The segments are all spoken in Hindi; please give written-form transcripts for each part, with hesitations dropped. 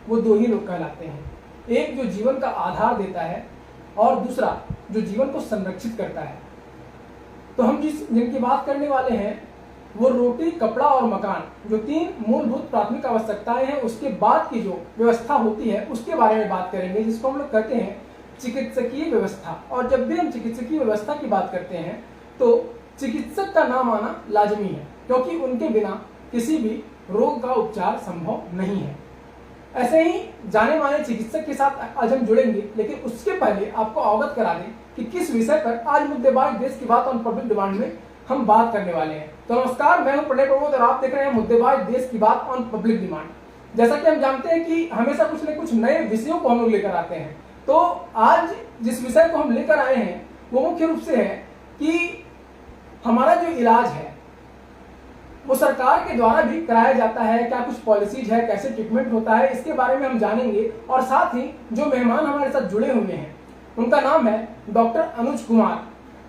वो दो ही लोग कहलाते हैं। एक जो जीवन का आधार देता है और दूसरा जो जीवन को संरक्षित करता है। तो हम जिनकी बात करने वाले हैं वो रोटी, कपड़ा और मकान, जो तीन मूलभूत प्राथमिक आवश्यकताएं हैं, उसके बाद की जो व्यवस्था होती है उसके बारे में बात करेंगे, जिसको हम लोग कहते हैं चिकित्सकीय व्यवस्था। और जब भी हम चिकित्सकीय व्यवस्था की बात करते हैं तो चिकित्सक का नाम आना लाजमी है, क्योंकि उनके बिना किसी भी रोग का उपचार संभव नहीं है। ऐसे ही जाने माने चिकित्सक के साथ आज हम जुड़ेंगे, लेकिन उसके पहले आपको अवगत करा दें कि किस विषय पर आज मुद्देबाज देश की बात ऑन पब्लिक डिमांड में हम बात करने वाले हैं। तो नमस्कार, मैं हूं प्रणय प्रमोद और आप देख रहे हैं मुद्देबाज देश की बात ऑन पब्लिक डिमांड। जैसा कि हम जानते हैं कि हमेशा कुछ न कुछ नए विषयों को हम लोग लेकर आते हैं, तो आज जिस विषय को हम लेकर आए हैं वो मुख्य रूप से है कि हमारा जो इलाज है वो सरकार के द्वारा भी कराया जाता है, क्या कुछ पॉलिसीज है, कैसे ट्रीटमेंट होता है, इसके बारे में हम जानेंगे। और साथ ही जो मेहमान हमारे साथ जुड़े हुए हैं उनका नाम है डॉक्टर अनुज कुमार।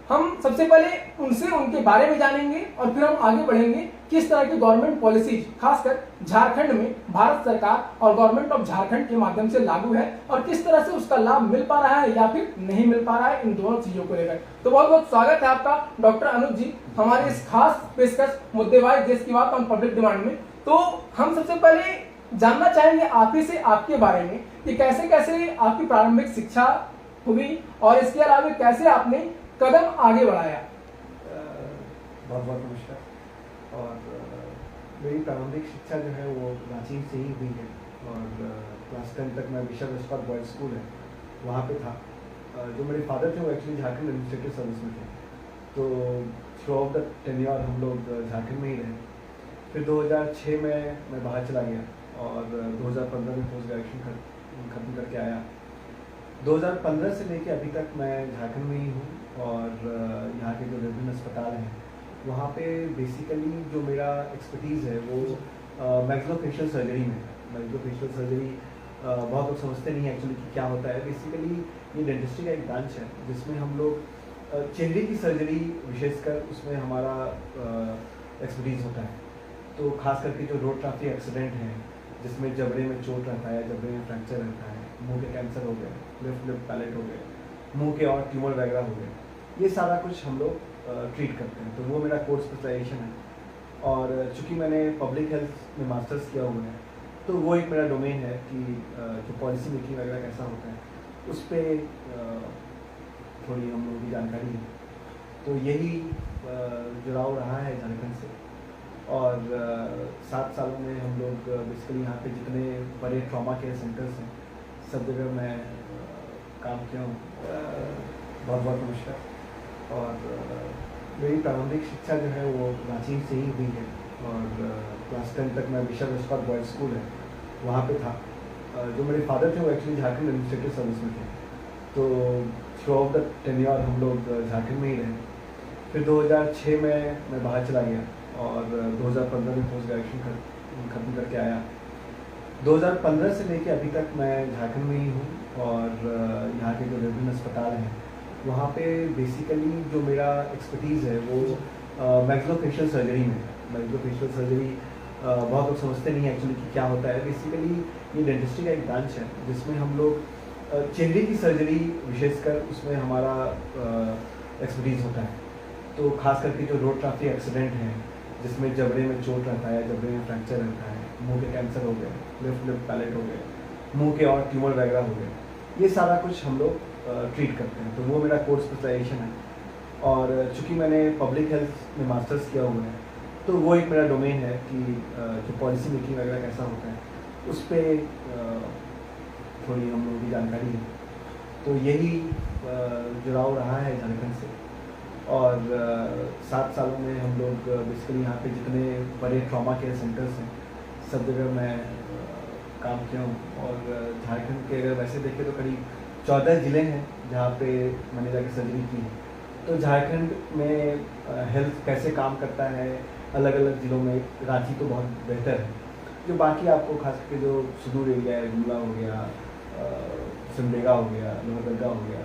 हम सबसे पहले उनसे उनके बारे में जानेंगे और फिर हम आगे बढ़ेंगे किस तरह की गवर्नमेंट पॉलिसीज खासकर झारखंड में भारत सरकार और गवर्नमेंट ऑफ झारखंड के माध्यम से लागू है और किस तरह से उसका लाभ मिल पा रहा है या फिर नहीं मिल पा रहा है, इन दोनों चीजों को लेकर। तो बहुत बहुत स्वागत है आपका डॉक्टर अनुज जी हमारे इस खास पेशकश मुद्देबाज देश की बात ऑन पब्लिक डिमांड में। तो हम सबसे पहले जानना चाहेंगे आप ही से आपके बारे में कि कैसे कैसे आपकी प्रारंभिक शिक्षा हुई और इसके अलावा कैसे आपने कदम आगे बढ़ाया। बहुत बहुत नमस्कार। और मेरी प्रारंभिक शिक्षा जो है वो रांची से ही हुई है और क्लास 10 तक मैं विशा विस्पात बॉयज स्कूल है वहाँ पे था। जो मेरे फादर थे वो एक्चुअली झारखंड एडमिनिस्ट्रेटिव सर्विस में थे, तो थ्रू आउट द टेन्योर हम लोग झारखंड में ही रहे। फिर 2006 में मैं बाहर चला गया और 2015 में पोस्ट ग्रेजुएशन खत्म करके आया। 2015 से लेके अभी तक मैं झारखंड में ही हूँ और यहाँ के जो विभिन्न अस्पताल हैं वहाँ पे बेसिकली जो मेरा एक्सपर्टीज़ है वो मैक्सिलोफेशियल सर्जरी में है। मैक्सिलोफेशियल सर्जरी बहुत लोग समझते नहीं है एक्चुअली कि क्या होता है। बेसिकली ये डेंटिस्ट्री का एक ब्रांच है जिसमें हम लोग चेहरे की सर्जरी विशेषकर उसमें हमारा एक्सपर्टीज़ होता है। तो खास करके जो रोड ट्रैफिक एक्सीडेंट हैं जिसमें जबड़े में चोट रहता है, जबड़े में फ्रैक्चर रहता है, मुंह के कैंसर हो गए, लिफ्ट पैलेट हो गए, मुंह के और ट्यूमर वगैरह हो गए, ये सारा कुछ हम लोग ट्रीट करते हैं। तो वो मेरा कोर्स स्पेशलाइजेशन है और चूँकि मैंने पब्लिक हेल्थ में मास्टर्स किया हुआ है तो वो एक मेरा डोमेन है कि जो पॉलिसी मेकिंग वगैरह कैसा होता है उस पर थोड़ी हम लोगों की जानकारी है। तो यही जुड़ाव रहा है झारखंड से और 7 सालों में हम लोग बेसिकली यहाँ पे जितने बड़े ट्रॉमा केयर सेंटर्स हैं सब जगह मैं काम किया हूँ। बहुत बहुत नमस्कार। और मेरी प्रारंभिक शिक्षा जो है वो रांची से ही हुई है और क्लास 10 तक मैं विशा विस्पात बॉयज स्कूल है वहाँ पे था। जो मेरे फादर थे वो एक्चुअली झारखंड एडमिनिस्ट्रेटिव सर्विस में थे, तो थ्रू आउट द टेन्योर हम लोग झारखंड में ही रहे। फिर 2006 में मैं बाहर चला गया और 2015 में पोस्ट ग्रेजुएशन खत्म करके आया। 2015 से लेके अभी तक मैं झारखंड में ही हूँ और यहाँ के जो विभिन्न अस्पताल हैं वहाँ पे बेसिकली जो मेरा एक्सपर्टीज़ है वो मैक्सिलोफेशियल सर्जरी में है। मैक्सिलोफेशियल सर्जरी बहुत लोग समझते नहीं है एक्चुअली कि क्या होता है। बेसिकली ये डेंटिस्ट्री का एक ब्रांच है जिसमें हम लोग चेहरे की सर्जरी विशेषकर उसमें हमारा एक्सपर्टीज़ होता है। तो खास करके जो रोड ट्रैफिक एक्सीडेंट हैं जिसमें जबड़े में चोट रहता है, जबड़े में फ्रैक्चर रहता है, मुंह के कैंसर हो गए, लिफ्ट पैलेट हो गए, मुंह के और ट्यूमर वगैरह हो गए, ये सारा कुछ हम लोग ट्रीट करते हैं। तो वो मेरा कोर्स स्पेशलाइजेशन है और चूँकि मैंने पब्लिक हेल्थ में मास्टर्स किया हुआ है तो वो एक मेरा डोमेन है कि जो पॉलिसी मेकिंग वगैरह कैसा होता है उस पर थोड़ी हम लोगों की जानकारी है। तो यही जुड़ाव रहा है झारखंड से और 7 सालों में हम लोग बेसिकली यहाँ पे जितने बड़े ट्रॉमा केयर सेंटर्स हैं सब जगह मैं काम किया हूँ। और झारखंड के अगर वैसे देखें तो करीब 14 ज़िले हैं जहाँ पे मैंने जाके सर्जरी की है। तो झारखंड में हेल्थ कैसे काम करता है अलग अलग ज़िलों में, रांची तो बहुत बेहतर है। जो बाकी आपको खास करके जो सुदूर एरिया है, गुमला हो गया, सिमडेगा हो गया, लोहरदगा हो गया,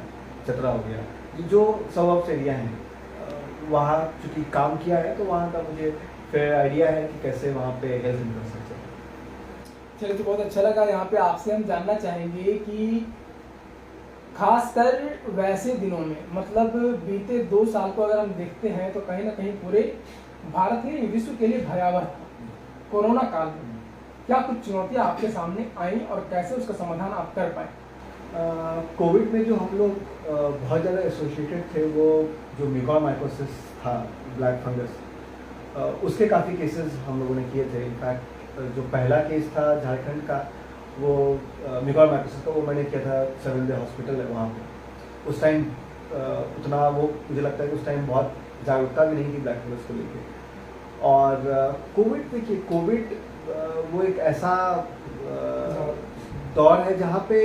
चतरा हो गया, जो सबअब्स एरिया हैं वहाँ चूँकि काम किया है तो वहाँ का मुझे फिर आइडिया है कि कैसे वहाँ पे हेल्थ इंफ्रास्ट्रक्चर। चलिए, तो बहुत अच्छा लगा। यहाँ पे आपसे हम जानना चाहेंगे कि खासकर वैसे दिनों में, मतलब बीते 2 साल को अगर हम देखते हैं तो कहीं ना कहीं पूरे भारत ही विश्व के लिए भयावह था। कोरोना काल में क्या कुछ चुनौतियां आपके सामने आई और कैसे उसका समाधान आप कर पाए? कोविड में जो हम लोग बहुत ज़्यादा एसोसिएटेड थे, वो जो म्यूकोरमाइकोसिस था, ब्लैक फंगस, उसके काफ़ी केसेस हम लोगों ने किए थे। इनफैक्ट जो पहला केस था झारखंड का, वो म्यूकोरमाइकोसिस का, वो मैंने किया था सेवेंथ हॉस्पिटल है वहाँ पे। उस टाइम उतना वो मुझे लगता है कि उस टाइम बहुत जागरूकता भी नहीं थी ब्लैक फंगस को लेके। और कोविड, देखिए कोविड वो एक ऐसा दौर है जहाँ पे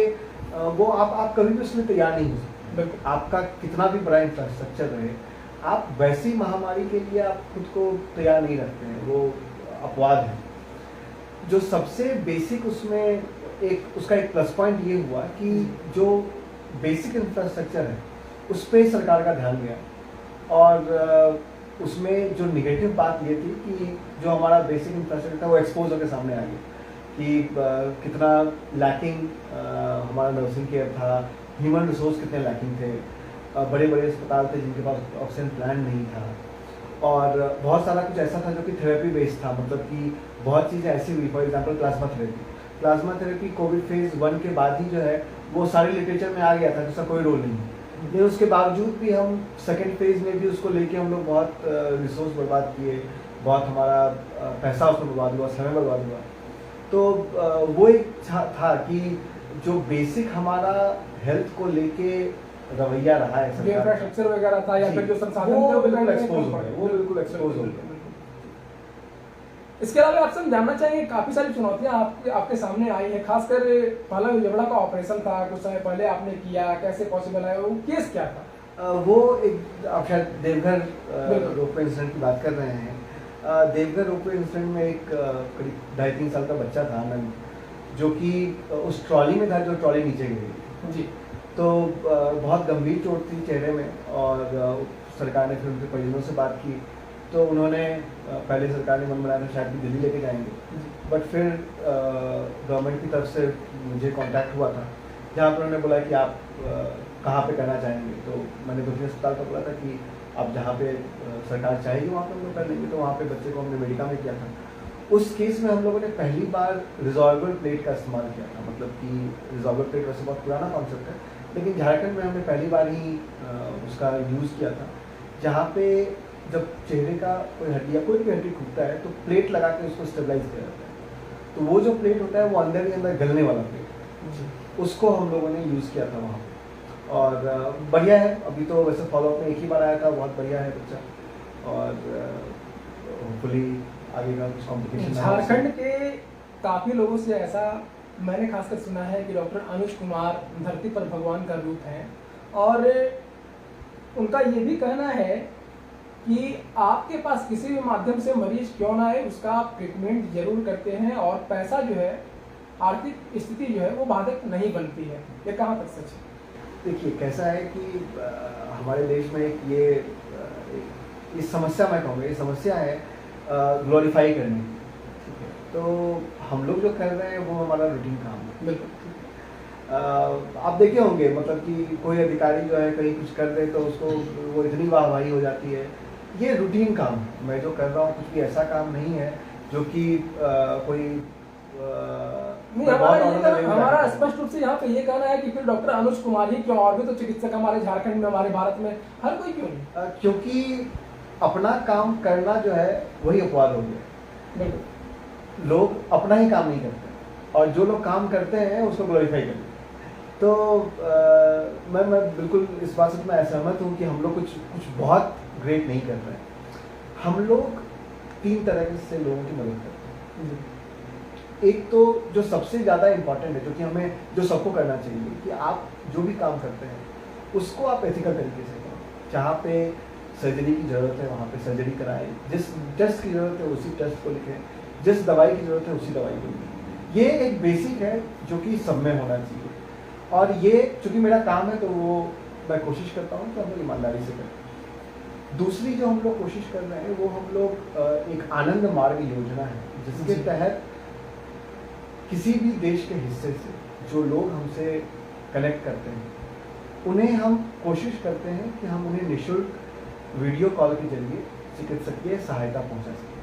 वो आप कभी भी उसमें तैयार नहीं हो सकते। आपका कितना भी बड़ा इंफ्रास्ट्रक्चर रहे, आप वैसी महामारी के लिए आप खुद को तैयार नहीं रखते हैं, वो अपवाद है। जो सबसे बेसिक उसमें उसका एक प्लस पॉइंट ये हुआ कि जो बेसिक इंफ्रास्ट्रक्चर है उस पर सरकार का ध्यान गया। और उसमें जो निगेटिव बात ये थी कि जो हमारा बेसिक इंफ्रास्ट्रक्चर था वो एक्सपोज होकर सामने आ गया कि कितना लैकिंग हमारा नर्सिंग केयर था, ह्यूमन रिसोर्स कितने लैकिंग थे, बड़े बड़े अस्पताल थे जिनके पास ऑक्सीजन प्लांट नहीं था, और बहुत सारा कुछ ऐसा था जो कि थेरेपी बेस्ड था। मतलब कि बहुत चीज़ें ऐसी हुई, for example plasma therapy Covid phase 1 के बाद ही जो है वो सारे लिटरेचर में आ गया था, जिसका कोई रोल नहीं है। लेकिन उसके बावजूद भी हम सेकेंड फेज़ में भी उसको लेके हम लोग बहुत रिसोर्स बर्बाद किए, बहुत हमारा पैसा उसमें बर्बाद हुआ, समय बर्बाद हुआ। तो वो एक था कि जो बेसिक हमारा हेल्थ को लेके रवैया रहा है, इंफ्रास्ट्रक्चर वगैरह था या फिर जो संसाधन थे वो बिल्कुल एक्सपोज हो गए। इसके अलावा आपसे हम जानना चाहेंगे, काफी सारी चुनौतियां आपके सामने आई है, खासकर पहला जबड़ा का ऑपरेशन था कुछ समय पहले आपने किया, कैसे पॉसिबल है, वो केस क्या था? वो एक, आप शायद देवघर रोपवे इंसिडेंट की बात कर रहे हैं। देवघर रोपवे इंसिडेंट में एक करीब 2.5-3 साल का बच्चा था आनंद, जो कि उस ट्रॉली में था, जो ट्रॉली नीचे गिरी जी। तो बहुत गंभीर चोट थी चेहरे में, और सरकार ने फिर उनके परिजनों से बात की। तो उन्होंने पहले सरकार ने मन बनाया था शायद कि दिल्ली लेके जाएंगे, बट फिर गवर्नमेंट की तरफ से मुझे कांटेक्ट हुआ था, जहाँ पर उन्होंने बोला कि आप कहाँ पे करना चाहेंगे। तो मैंने दूसरे अस्पताल का बोला था कि आप जहाँ पे सरकार चाहेगी वहाँ पे हम लोग कर लेंगे। तो वहाँ पे बच्चे को हमने मेडिका में किया था। उस केस में हम लोगों ने पहली बार रिजॉल्वर प्लेट का इस्तेमाल किया था। मतलब कि रिजॉल्वर प्लेट वैसे बहुत पुराना कॉन्सेप्ट है, लेकिन झारखंड में हमने पहली बार ही उसका यूज़ किया था, जहाँ पे जब चेहरे का कोई हड्डी या कोई भी हड्डी टूटता है तो प्लेट लगा के उसको स्टेबलाइज किया जाता है। तो वो जो प्लेट होता है वो अंदर ही अंदर गलने वाला प्लेट, उसको हम लोगों ने यूज़ किया था वहाँ पे। और बढ़िया है, अभी तो वैसे फॉलोअप में एक ही बार आया था, बहुत बढ़िया है बच्चा, और होपफुली आगे का कुछ कॉम्प्लिकेशन। झारखंड के काफ़ी लोगों से ऐसा मैंने खासकर सुना है कि डॉक्टर अनुज कुमार धरती पर भगवान का रूप हैं, और उनका ये भी कहना है कि आपके पास किसी भी माध्यम से मरीज क्यों ना आए, उसका आप ट्रीटमेंट जरूर करते हैं, और पैसा जो है, आर्थिक स्थिति जो है वो बाधक नहीं बनती है। ये कहाँ तक सच है? देखिए कैसा है कि हमारे देश में एक ये इस समस्या, मैं कहूँगा ये समस्या है ग्लोरीफाई करने की। तो हम लोग जो कर रहे हैं वो हमारा रूटीन काम है। बिल्कुल। आप देखे होंगे, मतलब कि कोई अधिकारी जो है कहीं कुछ कर दे तो उसको वो इतनी वाहवाही हो जाती है। ये रूटीन काम है, मैं जो कर रहा हूँ कुछ भी ऐसा काम नहीं है जो कि कोई हमारा स्पष्ट रूप से यहाँ पे ये कहना है कि फिर डॉक्टर अनुज कुमार ही क्यों, और भी तो चिकित्सक हमारे झारखंड में, हमारे भारत में हर कोई क्यों नहीं? क्योंकि अपना काम करना जो है वही अपवाद हो गया। बिल्कुल, लोग अपना ही काम नहीं करते, और जो लोग काम करते हैं उसको ग्लोरीफाई करते हैं। तो मैं बिल्कुल इस बात से मैं असहमत हूँ कि हम लोग कुछ बहुत ग्रेट नहीं कर रहे हैं। हम लोग 3 तरह से लोगों की मदद करते हैं। एक तो जो सबसे ज़्यादा इम्पॉर्टेंट है, जो कि हमें, जो सबको करना चाहिए, कि आप जो भी काम करते हैं उसको आप एथिकल तरीके से करें। जहाँ पे सर्जरी की ज़रूरत है वहाँ पे सर्जरी कराएं, जिस टेस्ट की ज़रूरत है उसी टेस्ट को लिखें, जिस दवाई की ज़रूरत है उसी दवाई को लिखें। ये एक बेसिक है जो कि सब में होना चाहिए, और ये चूँकि मेरा काम है तो वो मैं कोशिश करता हूँ कि हम लोग ईमानदारी से करें। दूसरी जो हम लोग कोशिश कर रहे हैं वो हम लोग एक आनंद मार्ग योजना है, जिसके तहत किसी भी देश के हिस्से से जो लोग हमसे कनेक्ट करते हैं, उन्हें हम कोशिश करते हैं कि हम उन्हें निःशुल्क वीडियो कॉल के जरिए चिकित्सकीय सहायता पहुंचा सकें।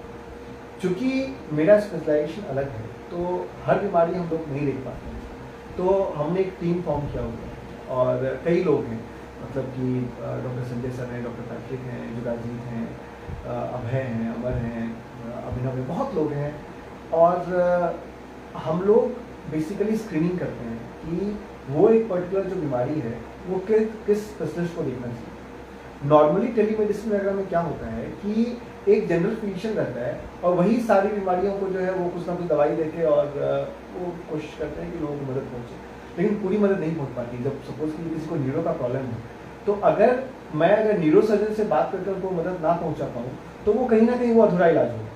चूँकि मेरा स्पेशलाइजेशन अलग है, तो हर बीमारी हम लोग नहीं देख पाते हैं, तो हमने एक टीम फॉर्म किया हुआ है और कई लोग हैं, मतलब कि डॉक्टर संजय सर हैं, डॉक्टर पैट्रिक हैं, जुगाजीत हैं, अभय हैं, अमर हैं, अभिनव हैं, बहुत लोग हैं। और हम लोग बेसिकली स्क्रीनिंग करते हैं कि वो एक पर्टिकुलर जो बीमारी है वो किस स्पेशलिस्ट को देखना चाहिए। नॉर्मली टेलीमेडिसिन वगैरह में क्या होता है कि एक जनरल फिजिशियन रहता है और वही सारी बीमारियों को जो है वो कुछ ना कुछ दवाई देके और वो कोशिश करते हैं कि लोगों को मदद पहुंचे, लेकिन पूरी मदद नहीं पहुंच पाती। जब सपोज कि किसी को न्यूरो का प्रॉब्लम है, तो अगर न्यूरो सर्जन से बात करके उनको मदद ना पहुंचा पाऊँ, तो वो कहीं ना कहीं वो अधूरा इलाज होगा।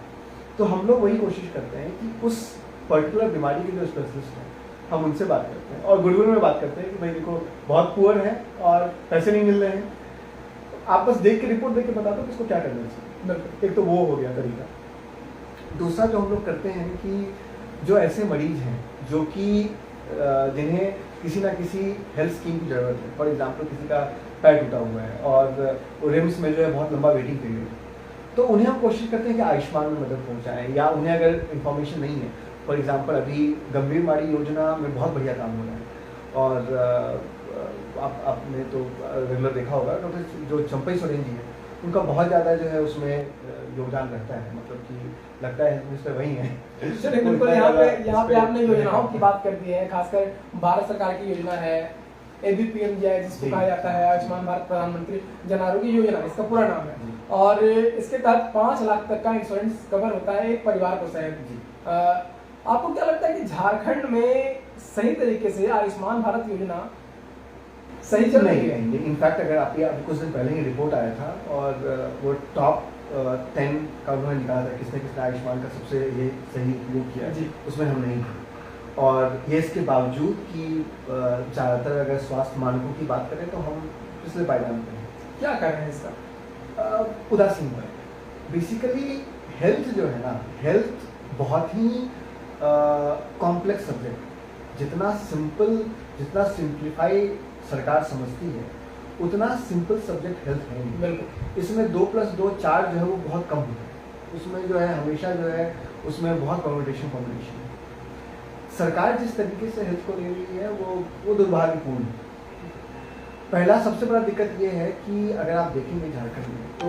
तो हम लोग वही कोशिश करते हैं कि उस पर्टिकुलर बीमारी के जो स्पेशलिस्ट हैं हम उनसे बात करते हैं और गुडविल में बात करते हैं कि भाई देखो बहुत पुअर है और पैसे नहीं मिल रहे हैं, आप बस देख के रिपोर्ट देख के बता दो किसको क्या करना चाहिए। एक तो वो हो गया तरीका। दूसरा जो हम लोग करते हैं कि जो ऐसे मरीज हैं जो कि जिन्हें किसी ना किसी हेल्थ स्कीम की ज़रूरत है, फॉर एग्जांपल किसी का पैर टूटा हुआ है और रिम्स में जो है बहुत लंबा वेटिंग पीरियड है, तो उन्हें हम कोशिश करते हैं कि आयुष्मान में मदद पहुंचाएं, या उन्हें अगर इन्फॉर्मेशन नहीं है, फॉर एग्जांपल अभी गंभीर बीमारी योजना में बहुत बढ़िया काम हो रहा है और आपने तो रेगुलर देखा होगा, डॉक्टर जो चंपई सोरेन जी हैं उनका बहुत ज़्यादा जो है उसमें योगदान रहता है, मतलब कि लगता है मिनिस्टर वही हैं। चलिए बिल्कुल, यहाँ पे आपने योजनाओं की बात कर दी है, खासकर भारत सरकार की योजना है ABPMJ जिसको कहा जाता है आयुष्मान भारत प्रधानमंत्री जन आरोग्य योजना, इसका पूरा नाम है, और इसके तहत 5 लाख तक का इंश्योरेंस कवर होता है एक परिवार को शायद। आपको क्या लगता है कि झारखंड में सही तरीके से आयुष्मान भारत योजना सही चल रही है? इनफैक्ट अगर आपके अभी कुछ दिन पहले ही रिपोर्ट आया था और वो टॉप 10 का उन्होंने निकाला था किसने किसने आयुष्मान का सबसे ये सही उपयोग किया जी, उसमें हम नहीं थे। और ये इसके बावजूद कि ज़्यादातर अगर स्वास्थ्य मानकों की बात करें तो हम पिछले पायदान पर हैं। क्या कर रहे हैं इसका? उदासीन पर। बेसिकली हेल्थ जो है ना, हेल्थ बहुत ही कॉम्प्लेक्स सब्जेक्ट, जितना सिंप्लीफाई सरकार समझती है उतना सिंपल सब्जेक्ट हेल्थ है नहीं। बिल्कुल। इसमें 2+2 4 जो है वो बहुत कम होता है, उसमें जो है हमेशा जो है उसमें बहुत कॉम्पिटिशन है। सरकार जिस तरीके से हेल्थ को ले रही है वो दुर्भाग्यपूर्ण है। पहला सबसे बड़ा दिक्कत ये है कि अगर आप देखेंगे झारखंड में तो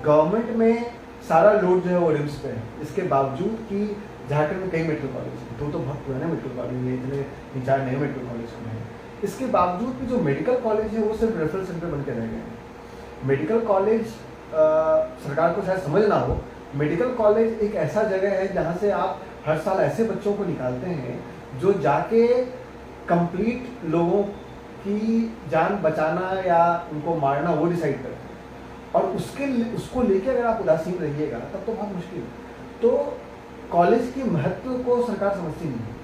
गवर्नमेंट में सारा लोड जो है वो रिम्स पे है, इसके बावजूद कि झारखंड में कई मेडिकल कॉलेज हैं, तो बहुत पुराने मेडिकल कॉलेज हैं, इतने 3-4 नए मेडिकल कॉलेज खुले हैं। इसके बावजूद भी जो मेडिकल कॉलेज है वो सिर्फ रेफरल सेंटर बन के रह गए हैं। मेडिकल कॉलेज सरकार को शायद समझ ना हो, मेडिकल कॉलेज एक ऐसा जगह है जहाँ से आप हर साल ऐसे बच्चों को निकालते हैं जो जाके कंप्लीट लोगों की जान बचाना या उनको मारना वो डिसाइड करते हैं, और उसको लेके अगर आप उदासीन रहिएगा तब तो बहुत मुश्किल है। तो कॉलेज के महत्व को सरकार समझती नहीं है।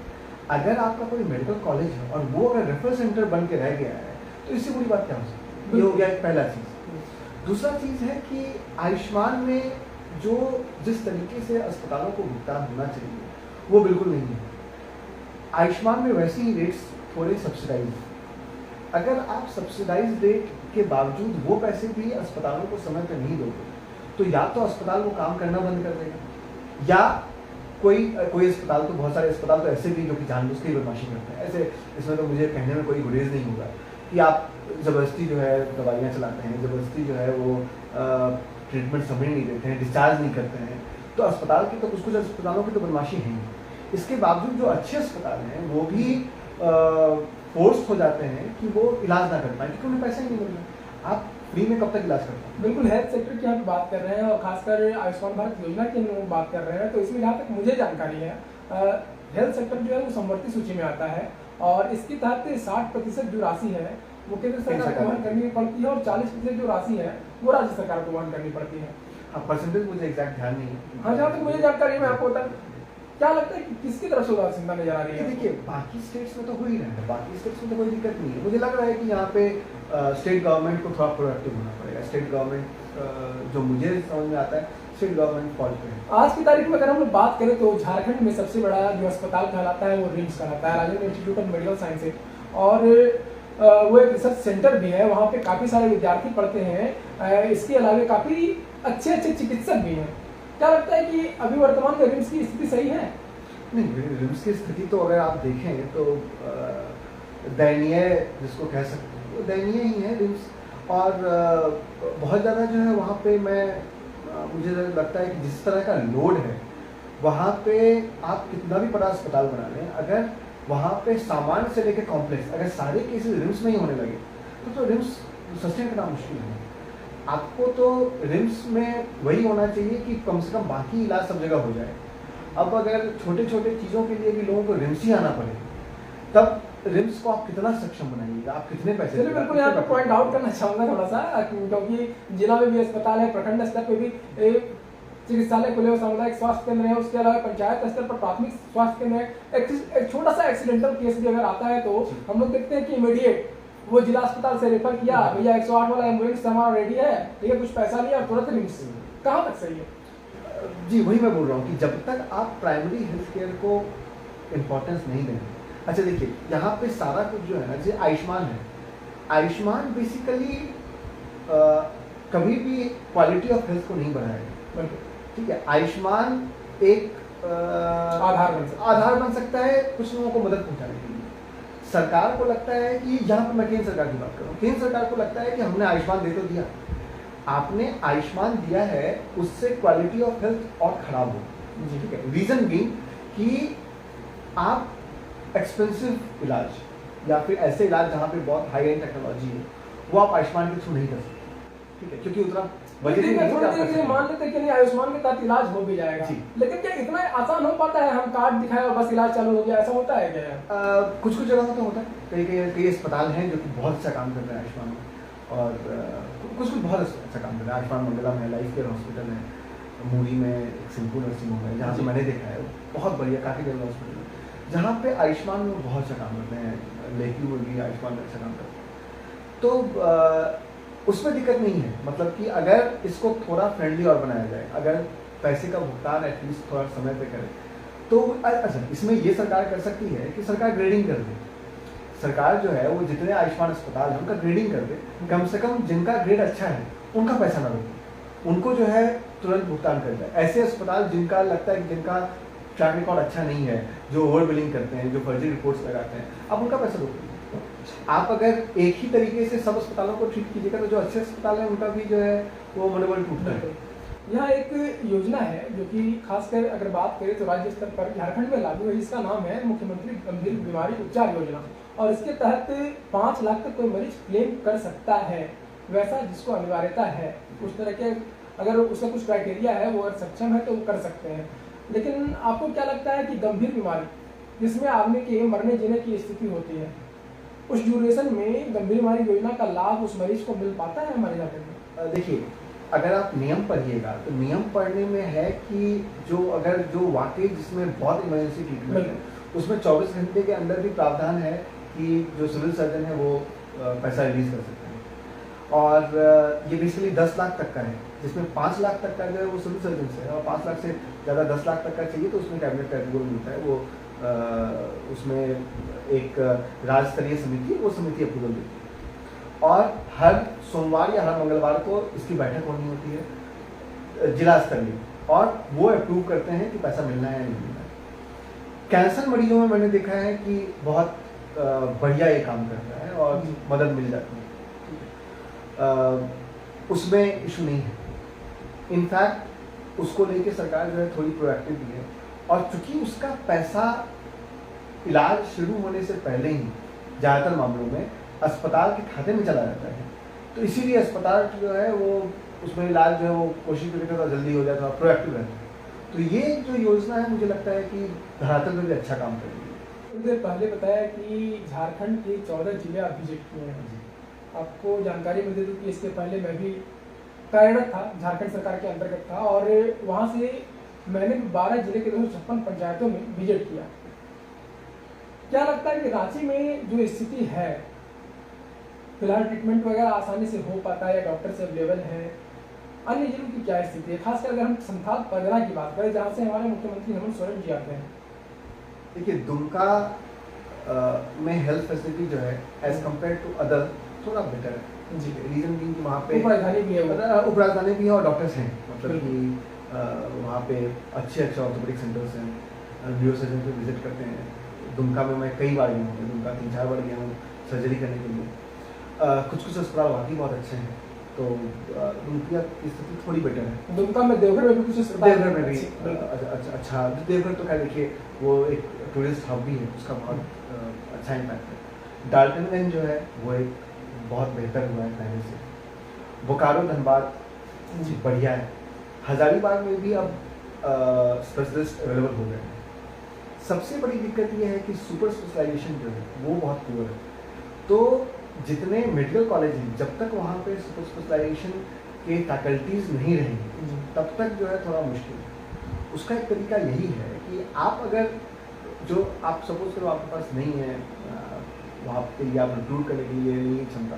अगर आपका कोई मेडिकल कॉलेज है और वो अगर रेफरल सेंटर बन के रह गया है तो इससे बुरी बात क्या हो सकती है? ये हो गया एक पहला चीज़। दूसरा चीज़ है कि आयुष्मान में जिस तरीके से अस्पतालों को भुगतान होना चाहिए वो बिल्कुल नहीं है। आयुष्मान में वैसे ही रेट्स थोड़े सब्सिडाइज हैं। अगर आप सब्सिडाइज रेट के बावजूद वो पैसे भी अस्पतालों को समय पर नहीं दोगे तो या तो अस्पताल वो काम करना बंद कर देगा, या कोई अस्पताल, तो बहुत सारे अस्पताल तो ऐसे भी जो कि जानबूझ के बदमाशी करते हैं। ऐसे इसमें तो मुझे कहने में कोई गुरेज नहीं होगा कि आप ज़बरदस्ती जो है दवाइयाँ चलाते हैं, ज़बरदस्ती जो है वो ट्रीटमेंट समय नहीं देते हैं, डिस्चार्ज नहीं करते हैं। तो अस्पताल की तो कुछ अस्पतालों की तो बदमाशी है ही। इसके बावजूद जो अच्छे अस्पताल हैं वो भी फोर्स हो जाते हैं कि वो इलाज ना कर पाए क्योंकि उन्हें पैसा ही नहीं मिल रहा। आप फ्री में कब तक इलाज करते हैं? बिल्कुल, हेल्थ सेक्टर की हम बात कर रहे हैं और खासकर आयुष्मान भारत योजना की हम बात कर रहे हैं, तो इसमें जहाँ तक मुझे जानकारी है हेल्थ सेक्टर जो है वो समवर्ती सूची में आता है और इसके तहत 60% जो राशि है वो केंद्र सरकार को वहन करनी पड़ती है और 40% जो राशि है वो राज्य सरकार को वहन करनी पड़ती है। हाँ, परसेंटेज मुझे एग्जैक्ट ध्यान नहीं है। हाँ, जहाँ तक मुझे जानकारी है मैं आपको बता, क्या लगता है कि किसकी तरफ से उदासीनता नजर आ रही है? देखिए, बाकी स्टेट्स में तो हो ही रहा है, बाकी स्टेट्स में तो कोई दिक्कत नहीं है। मुझे लग रहा है कि यहाँ पे स्टेट गवर्नमेंट को थोड़ा प्रोएक्टिव होना पड़ेगा। स्टेट गवर्नमेंट जो मुझे समझ में आता है स्टेट गवर्नमेंट फॉल्ट पे है। आज की तारीख में अगर हम लोग बात करें तो झारखंड में सबसे बड़ा जो अस्पताल कहलाता है वो रिम्स कहलाता है, Rajendra institute of medical sciences, और वो एक रिसर्च सेंटर भी है। वहाँ पे काफ़ी सारे विद्यार्थी पढ़ते हैं। इसके अलावा काफ़ी अच्छे अच्छे चिकित्सक भी हैं। क्या लगता है कि अभी वर्तमान में रिम्स की स्थिति सही है? नहीं, रिम्स की स्थिति तो अगर आप देखें तो दयनीय जिसको कह सकते हैं वो दयनीय ही है रिम्स। और बहुत ज़्यादा जो है वहाँ पे मुझे लगता है कि जिस तरह का लोड है वहाँ पे आप कितना भी बड़ा अस्पताल बना लें, अगर वहाँ पे सामान्य से लेकर कॉम्प्लेक्स अगर सारे केसेस रिम्स में ही होने लगे तो रिम्स सस्टेन करना मुश्किल है। आपको तो रिम्स में वही होना चाहिए कि कम से कम बाकी इलाज सब जगह हो जाए। अब अगर छोटे छोटे चीज़ों के लिए भी लोगों को रिम्स ही आना पड़े तब रिम्स को आप कितना सक्षम बनाइएगा, आप कितने पैसे। चलिए बिल्कुल यहाँ पे पॉइंट आउट करना चाहूँगा थोड़ा सा, क्योंकि जिला में भी अस्पताल है, प्रखंड स्तर पे भी चिकित्सालय खुले हुए, सामुदायिक स्वास्थ्य केंद्र है, उसके अलावा पंचायत स्तर पर प्राथमिक स्वास्थ्य केंद्र है। एक छोटा सा एक्सीडेंटल केस भी अगर आता है तो हम लोग देखते हैं कि इमीडिएट वो जिला अस्पताल से रेफर किया, भैया 108 वाला एम्बुलेंस हमारा रेडी है, ठीक है, कुछ पैसा लिया और तुरंत रिम्स। कहाँ तक सही है? जी वही मैं बोल रहा हूँ कि जब तक आप प्राइमरी हेल्थ केयर को इम्पोर्टेंस नहीं देंगे। अच्छा देखिए, यहाँ पे सारा कुछ जो है ना, जैसे आयुष्मान है, आयुष्मान बेसिकली कभी भी क्वालिटी ऑफ हेल्थ को नहीं बढ़ाएगा, ठीक है। आयुष्मान एक आधार बन सकता है कुछ लोगों को मदद पहुंचाने के लिए। सरकार को लगता है कि यहाँ पर मैं केंद्र सरकार की बात कर रहा हूँ, केंद्र सरकार को लगता है कि हमने आयुष्मान दे तो दिया, आपने आयुष्मान दिया है उससे क्वालिटी ऑफ हेल्थ और खराब हो, ठीक है। रीजन बीइंग कि आप एक्सपेंसिव इलाज या फिर ऐसे इलाज जहाँ पे बहुत हाई एंड टेक्नोलॉजी है वो आप आयुष्मान के थ्रू नहीं कर सकते, ठीक है, क्योंकि उतना मान लेते हैं कि नहीं आयुष्मान के तहत इलाज हो भी जाएगा, लेकिन क्या इतना आसान हो पाता है? हम कार्ड दिखाए और बस इलाज चालू हो गया, ऐसा होता है क्या? कुछ जगहों तो होता है, कई अस्पताल हैं जो कि बहुत अच्छा काम कर रहे हैं आयुष्मान में, और कुछ बहुत अच्छा काम कर रहे हैं। आयुष्मान मंगला में लाइफ केयर हॉस्पिटल है, मूरी में सिंहपुर नर्सिंग होम है जहाँ से मैंने देखा है, बहुत बढ़िया काफ़ी डेवलप हॉस्पिटल है जहाँ पे आयुष्मान में बहुत अच्छा काम करते हैं। लेखी में भी आयुष्मान में अच्छा काम करते हैं, तो उसमें दिक्कत नहीं है। मतलब कि अगर इसको थोड़ा फ्रेंडली और बनाया जाए, अगर पैसे का भुगतान एटलीस्ट थोड़ा समय पे करे तो अच्छा, इसमें ये सरकार कर सकती है कि सरकार ग्रेडिंग कर दे। सरकार जो है वो जितने आयुष्मान अस्पताल है उनका ग्रेडिंग कर दे, कम से कम जिनका ग्रेड अच्छा है उनका पैसा ना रोके, उनको जो है तुरंत भुगतान कर जाए। ऐसे अस्पताल जिनका लगता है कि जिनका ट्रैक रिकॉर्ड अच्छा नहीं है, जो ओवर बिलिंग करते हैं, जो फर्जी रिपोर्ट्स लगाते हैं, आप उनका पैसा रोकिए। आप अगर एक ही तरीके से सब अस्पतालों को ट्रीट कीजिएगा तो जो अच्छे अस्पताल हैं उनका भी जो है वो मनोबल टूटता है। यहाँ एक योजना है जो कि खासकर अगर बात करें तो राज्य स्तर पर झारखंड में लागू है, इसका नाम है मुख्यमंत्री गंभीर बीमारी उपचार योजना, और इसके तहत 5 लाख तक कोई मरीज क्लेम कर सकता है, वैसा जिसको अनिवार्यता है, उस तरह के अगर उसका कुछ क्राइटेरिया है वो अगर सक्षम है तो वो कर सकते हैं। लेकिन आपको क्या लगता है कि गंभीर बीमारी जिसमें आदमी के मरने जीने की स्थिति होती है, उस ड्यूरेशन में गंभीर बीमारी योजना का लाभ उस मरीज को मिल पाता है हमारे झारखंड में? देखिए, अगर आप नियम पढ़िएगा तो नियम पढ़ने में है कि जो वाकई जिसमें बहुत इमरजेंसी ट्रीटमेंट है उसमें 24 घंटे के अंदर भी प्रावधान है कि जो सिविल सर्जन है वो पैसा रिलीज कर सकते हैं। और ये बेसिकली 10 लाख तक का है, जिसमें 5 लाख तक का जो है वो सिविल सर्जन से है, और 5 लाख से ज़्यादा 10 लाख तक का चाहिए तो उसमें कैबिनेट का अप्रूवल मिलता है। वो उसमें एक राज्य स्तरीय समिति, वो समिति अप्रूवल देती है, और हर सोमवार या हर मंगलवार को इसकी बैठक होनी होती है जिला स्तरीय, और वो अप्रूव करते हैं कि पैसा मिलना है या नहीं मिलना है। कैंसर मरीजों में मैंने देखा है कि बहुत बढ़िया ये काम करता है और मदद मिल जाती है, उसमें इशू नहीं है। इनफैक्ट उसको लेके सरकार जो है थोड़ी प्रोएक्टिव भी है, और चूंकि उसका पैसा इलाज शुरू होने से पहले ही ज़्यादातर मामलों में अस्पताल के खाते में चला जाता है, तो इसीलिए अस्पताल जो है वो उसमें इलाज जो है वो कोशिश करके थोड़ा जल्दी हो जाता है, प्रोएक्टिव रहता है। तो ये जो योजना है मुझे लगता है कि धरातल में भी अच्छा काम कर रही है। कुछ देर पहले बताया कि झारखंड के 14 जिले आप विजिट किए हैं। आपको जानकारी मिल दूँ कि इसके पहले मैं भी कार्यरत था, झारखंड सरकार के अंतर्गत था, और वहाँ से मैंने 12 जिले के 256 पंचायतों में विजिट किया। क्या लगता है कि रांची में जो स्थिति है फिलहाल ट्रीटमेंट वगैरह आसानी से हो पाता है, डॉक्टर से अवेलेबल है, अन्य जिलों की क्या स्थिति है, खासकर अगर हम संथाल परगना की बात करें जहाँ से हमारे मुख्यमंत्री हेमंत सोरेन जी आते हैं? देखिए दुमका में हेल्थ फैसिलिटी जो है एज कम्पेयर टू अदर थोड़ा बेटर है जी। रीजन बीइंग कि वहाँ पे उपराजधानी भी है वो। उपराजधानी भी है और डॉक्टर्स हैं, मतलब कि वहाँ पे अच्छे अच्छे ऑर्थोपेडिक सेंटर्स हैं, न्यूरो सर्जन पे विजिट करते हैं। दुमका में मैं कई बार गया हूँ, दुमका 3-4 बार गया हूँ सर्जरी करने के लिए। कुछ कुछ अस्पताल वाकई बहुत अच्छे हैं, तो दुमका की स्थिति थोड़ी बेटर है। दुमका में देवघर में भी कुछ अस्पताल देवघर में भी अच्छे- अच्छा देवघर तो खैर देखिए वो एक टूरिस्ट हब भी है, उसका बहुत अच्छा इम्पैक्ट है। डाल्टनगंज जो है वो एक बहुत बेहतर हुआ है पहले से। बोकारो धनबाद जी। बढ़िया है। हजारीबाग में भी अब स्पेशलिस्ट अवेलेबल हो गए हैं। सबसे बड़ी दिक्कत ये है कि सुपर स्पेशलाइजेशन जो है वो बहुत पुअर है। तो जितने मेडिकल कॉलेज हैं जब तक वहाँ पे सुपर स्पेशलाइजेशन के फैकल्टीज नहीं रहेंगे तब तक जो है थोड़ा मुश्किल है। उसका एक तरीका यही है कि आप अगर जो आप सपोज करो आपके पास नहीं है वहाँ के लिए आप रिक्रूट करने के लिए नहीं है क्षमता,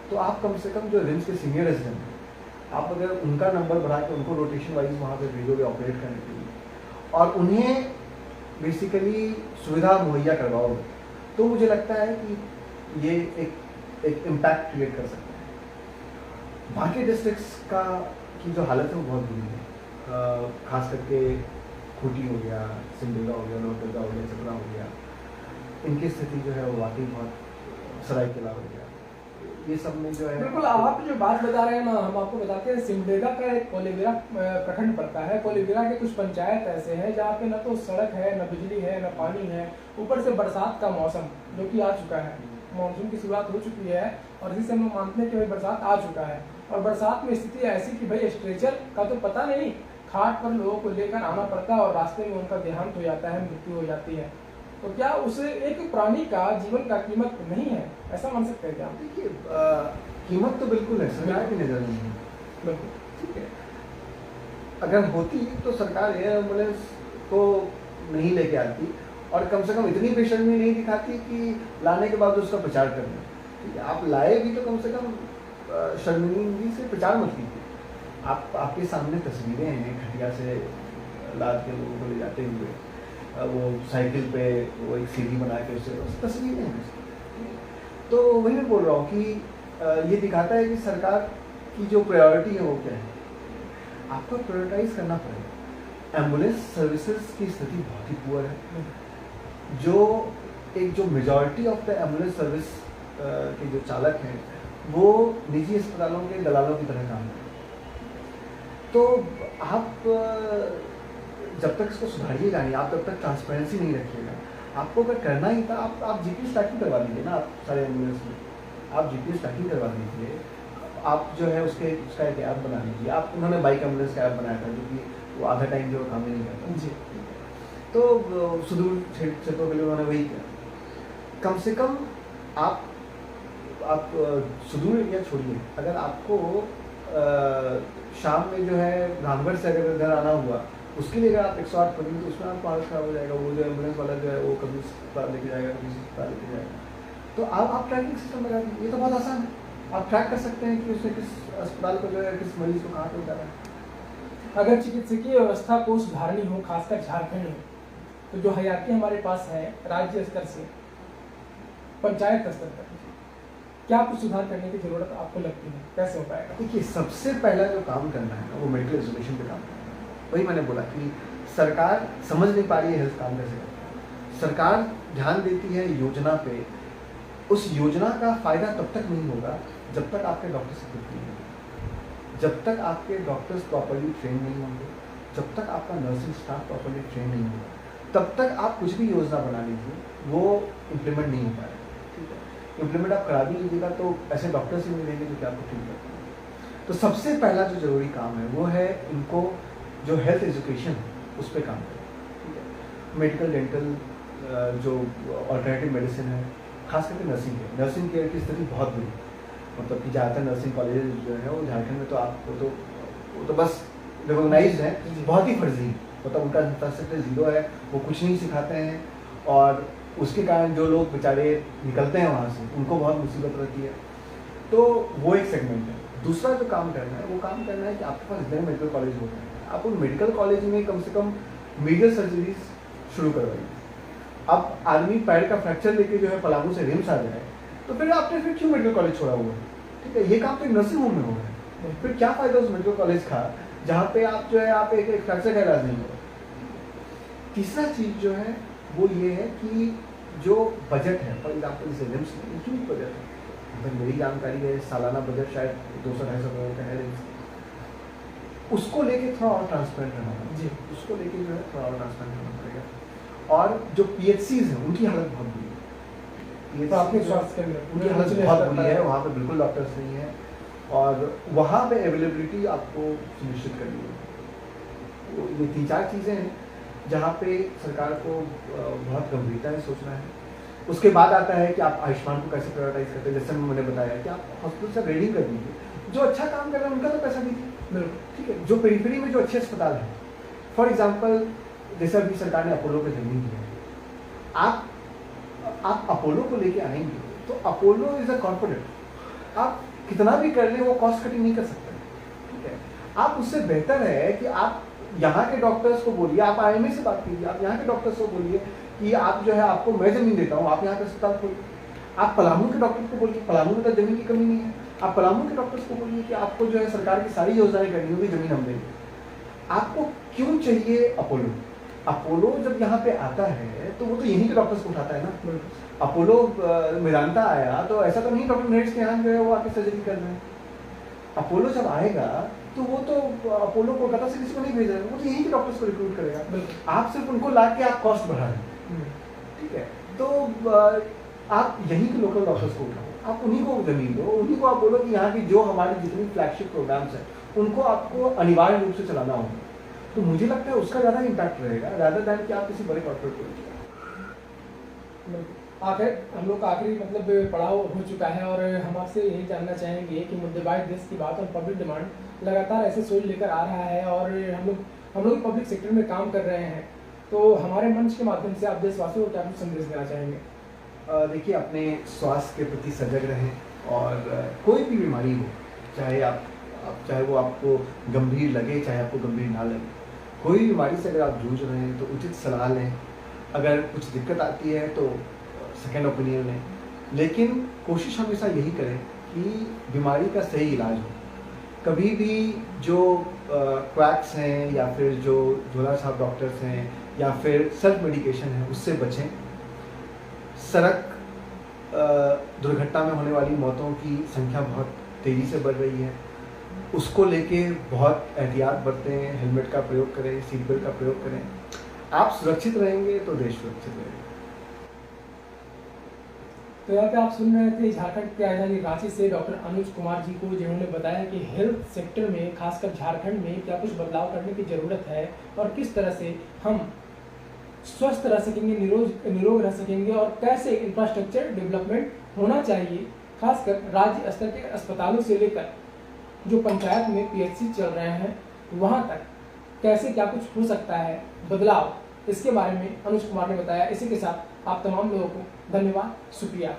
तो आप कम से कम जो रिम्स के सीनियर रेजिडेंट हैं आप अगर उनका नंबर बढ़ा के उनको रोटेशन वाइज वहाँ पे भेजोगे ऑपरेट करने के लिए और उन्हें बेसिकली सुविधा मुहैया करवाओगे, तो मुझे लगता है कि ये एक इम्पैक्ट क्रिएट कर सकते हैं। बाकी डिस्ट्रिक्ट्स का की जो हालत है वो बहुत बुरी है, खास करके खूंटी हो गया, सिमडेगा हो गया, लोहरदगा हो गया, चतरा हो गया, इनकी स्थिति जो है वो वाकई बहुत सरायकेला हो गया। ये सब में जो है बिल्कुल आप जो बात बता रहे हैं ना, हम आपको बताते हैं सिमडेगा का एक कोलेबिरा प्रखंड पड़ता है। कोलेबिरा के कुछ पंचायत ऐसे हैं जहाँ पे न तो सड़क है, न बिजली है, न पानी है, ऊपर से बरसात का मौसम जो कि आ चुका है, मानसून की शुरुआत हो चुकी है और इसी से हम मानते हैं कि भाई बरसात आ चुका है। और बरसात में स्थिति ऐसी कि भाई स्ट्रेचर का तो पता नहीं, खाट पर लोगों को लेकर आना पड़ता है और रास्ते में उनका देहांत हो जाता है, मृत्यु हो जाती है। तो क्या उसे एक प्राणी का जीवन का कीमत नहीं है, ऐसा मान सकते हैं क्या? देखिए कीमत तो बिल्कुल है, सरकार की नजर नहीं है। बिल्कुल ठीक है, अगर होती तो सरकार एयर एम्बुलेंस को नहीं लेके आती और कम से कम इतनी बेशर्मी नहीं दिखाती कि लाने के बाद उसका प्रचार करना। ठीक है, आप लाए भी तो कम से कम शर्मिंदगी से प्रचार मत कीजिए। आपके सामने तस्वीरें हैं खटिया से लाद के लोगों को ले जाते हुए, वो साइकिल पे वो एक सीढ़ी बना के उसे तस्वीरें हैं। तो वही मैं बोल रहा हूँ कि ये दिखाता है कि सरकार की जो प्रायोरिटी है वो क्या है। आपको प्रायोरिटाइज करना पड़ेगा। एम्बुलेंस सर्विसेज की स्थिति बहुत ही पुअर है। जो majority of the ambulance service के जो चालक हैं वो निजी अस्पतालों के दलालों की तरह काम करते हैं। तो आप जब तक इसको सुधारिएगा नहीं, आप जब तक ट्रांसपेरेंसी नहीं रखिएगा, आपको अगर करना ही था आप जीपीएस ट्रैकिंग करवा दीजिए ना। आप सारे एम्बुलेंस में आप जीपीएस ट्रैकिंग करवा दीजिए। आप जो है उसका एक ऐप बना लीजिए। आप उन्होंने बाइक एम्बुलेंस का ऐप बनाया था जो कि वो आधा टाइम जो काम ही नहीं करता जी। तो सुदूर क्षेत्रों के लिए उन्होंने वही किया। कम से कम आप सुदूर एरिया छोड़िए, अगर आपको शाम में जो है रामगढ़ से अगर इधर आना हुआ उसके लिए अगर आप 108 करेंगे तो उसमें आपका हालत खराब हो जाएगा। वो जो एम्बुलेंस वाला जो है वो कभी अस्पताल लेके जाएगा, कभी अस्पताल लेके जाएगा। तो आप ट्रैकिंग सिस्टम लगा दीजिए, ये तो बहुत आसान है। आप ट्रैक कर सकते हैं कि उसने किस अस्पताल को जो है किस मरीज को कहाँ पे जाना है। अगर चिकित्सकीय व्यवस्था को सुधारनी हो, खासकर झारखंड में, तो जो हयाती हमारे पास है राज्य स्तर से पंचायत स्तर तक, क्या कुछ सुधार करने की जरूरत आपको लगती है? कैसे हो पाएगा? देखिए सबसे पहला जो काम करना है ना वो मेडिकल एजुकेशन पे काम करना है। वही मैंने बोला कि सरकार समझ नहीं पा रही है हेल्थ काम कैसे करता है। सरकार ध्यान देती है योजना पे, उस योजना का फायदा तब तक नहीं होगा जब तक आपके डॉक्टर्स इक्विप नहीं होंगे, जब तक आपके डॉक्टर्स प्रॉपर्ली ट्रेन नहीं होंगे, जब तक आपका नर्सिंग स्टाफ प्रॉपर्ली ट्रेन नहीं होगा, तब तक आप कुछ भी योजना बना लीजिए वो इम्प्लीमेंट नहीं हो पाएगा। ठीक है, इम्प्लीमेंट आप करा भी लीजिएगा तो ऐसे डॉक्टर्स ही मिलेंगे जो कि आपको ठीक करते हैं। तो सबसे पहला जो जरूरी काम है वो है इनको जो हेल्थ एजुकेशन उस पर काम करें। ठीक है, मेडिकल डेंटल जो ऑल्टरनेटिव मेडिसिन है, खास करके नर्सिंग केयर की स्थिति बहुत बुरी है। मतलब कि ज़्यादातर नर्सिंग कॉलेजेस जो है वो झारखंड में तो आपको तो वो तो बस रिकॉग्नाइज्ड है, बहुत ही फर्जी है। मतलब उनका इंफ्रास्ट्रक्चर जीरो है, वो कुछ नहीं सिखाते हैं और उसके कारण जो लोग बेचारे निकलते हैं वहाँ से उनको बहुत मुसीबत रहती है। तो वो एक सेगमेंट है। दूसरा जो काम करना है वो काम करना है कि आपके पास इतने मेडिकल कॉलेज होते हैं, आप उन मेडिकल कॉलेज में कम से कम मेजर सर्जरीज शुरू करवाइए। अब आदमी पैर का फ्रैक्चर लेके जो है पलामू से रिम्स आ जाए तो फिर आपने फिर क्यों मेडिकल कॉलेज छोड़ा हुआ है? ठीक है, ये काम तो नर्सिंग होम में हो रहा है, फिर क्या फायदा उस मेडिकल कॉलेज का जहाँ पे आप जो है आप एक फ्रैक्चर का इलाज नहीं हो। तीसरा चीज़ जो है वो ये है कि जो बजट है, फॉर एग्जाम्पल जैसे रिम्स में ह्यूज बजट है, मतलब मेरी जानकारी है सालाना बजट शायद 200-250 करोड़ का है रिम्स, उसको लेके थोड़ा और ट्रांसपेरेंट रहना पड़ेगा जी, उसको लेके जो है थोड़ा और ट्रांसपेरेंट रहना पड़ेगा। और जो PHCs हैं उनकी हालत बहुत बुरी है, तो आपके स्वास्थ्य केंद्र उनकी हालत बहुत बुरी है, वहाँ पे बिल्कुल डॉक्टर्स नहीं है और वहाँ पे अवेलेबिलिटी आपको सुनिश्चित करनी है। तो ये 3-4 चीज़ें हैं जहाँ पे सरकार को बहुत गंभीरता से सोचना है। उसके बाद आता है कि आप आयुष्मान को कैसे प्रायोरिटाइज करते हैं, जैसे मैंने बताया कि आप हॉस्पिटल से रेडिंग कर दीजिए, जो अच्छा काम कर रहे हैं उनका तो पैसा दीजिए, ठीक है। जो पेरिफेरी में जो अच्छे अस्पताल हैं, फॉर एग्जांपल जैसे अभी सरकार ने अपोलो पे जमीन दी है, आप अपोलो को लेके आएंगे तो अपोलो इज अ कॉर्पोरेट, आप कितना भी कर लें वो कॉस्ट कटिंग नहीं कर सकते, ठीक है। आप उससे बेहतर है कि आप यहाँ के डॉक्टर्स को बोलिए, आप IMA से बात कीजिए, आप यहाँ के डॉक्टर्स को बोलिए कि आप जो है आपको मैं ज़मीन देता हूँ, आप यहाँ पे अस्पताल खोलिए। आप पलामू के डॉक्टर को बोलिए, पलामू में तो ज़मीन की कमी नहीं है, आप पलामू के डॉक्टर्स को बोलिए कि आपको जो है सरकार की सारी योजनाएं करनी होगी, ज़मीन हम देंगे। आपको क्यों चाहिए अपोलो? अपोलो जब यहाँ पे आता है तो वो तो यहीं के डॉक्टर्स को उठाता है ना। अपोलो मेदांता आया तो ऐसा तो नहीं डॉक्टर नेट्स के यहाँ जो है वो आके सर्जरी कर रहे हैं। अपोलो जब आएगा तो वो तो अपोलो कोलकाता से किसी को नहीं भेज रहा है, वो तो यहीं के डॉक्टर्स को रिक्रूट करेगा। आप सिर्फ उनको ला के आप कॉस्ट बढ़ा रहे हैं, ठीक है। तो आप यहीं के लोकल डॉक्टर्स को उठाओ, आप उन्हीं को जमीन दो, उन्हीं को आप बोलो कि यहाँ की जो हमारे जितनी फ्लैगशिप प्रोग्राम्स हैं उनको आपको अनिवार्य रूप से चलाना होगा। तो मुझे लगता है उसका ज़्यादा इम्पैक्ट रहेगा रादर दैन कि आप किसी बड़े कॉर्पोरेट को। आखिर हम लोग का आखिरी मतलब पड़ाव हो चुका है और हम आपसे यही जानना चाहेंगे कि मुद्देबाज देश की बात और पब्लिक डिमांड लगातार ऐसे सोच लेकर आ रहा है और हम लोग पब्लिक सेक्टर में काम कर रहे हैं, तो हमारे मंच के माध्यम से आप देशवासियों को क्या कुछ संदेश देना चाहेंगे? देखिए, अपने स्वास्थ्य के प्रति सजग रहें और कोई भी बीमारी हो, चाहे वो आपको गंभीर लगे चाहे आपको गंभीर ना लगे, कोई बीमारी से अगर आप जूझ रहे हैं तो उचित सलाह लें। अगर कुछ दिक्कत आती है तो सेकेंड ओपिनियन लें, लेकिन कोशिश हमेशा यही करें कि बीमारी का सही इलाज हो। कभी भी जो क्वैक्स हैं या फिर जो झोला छाप डॉक्टर्स हैं या फिर सेल्फ मेडिकेशन है उससे बचें। सड़क दुर्घटना में होने वाली मौतों की संख्या बहुत तेज़ी से बढ़ रही है, उसको लेके बहुत एहतियात बरतें, हेलमेट का प्रयोग करें, सीट बेल्ट का प्रयोग करें। आप सुरक्षित रहेंगे तो देश सुरक्षित रहेगा। तो यहाँ पे आप सुन रहे थे झारखंड के राजधानी रांची से डॉक्टर अनुज कुमार जी को, जिन्होंने बताया कि हेल्थ सेक्टर में खासकर झारखंड में क्या कुछ बदलाव करने की ज़रूरत है और किस तरह से हम स्वस्थ रह सकेंगे, निरोग रह सकेंगे और कैसे इंफ्रास्ट्रक्चर डेवलपमेंट होना चाहिए, खासकर राज्य स्तर के अस्पतालों से लेकर जो पंचायत में PHC चल रहे हैं वहाँ तक कैसे क्या कुछ हो सकता है बदलाव, इसके बारे में अनुज कुमार ने बताया। इसी के साथ आप तमाम लोगों को धन्यवाद, शुक्रिया।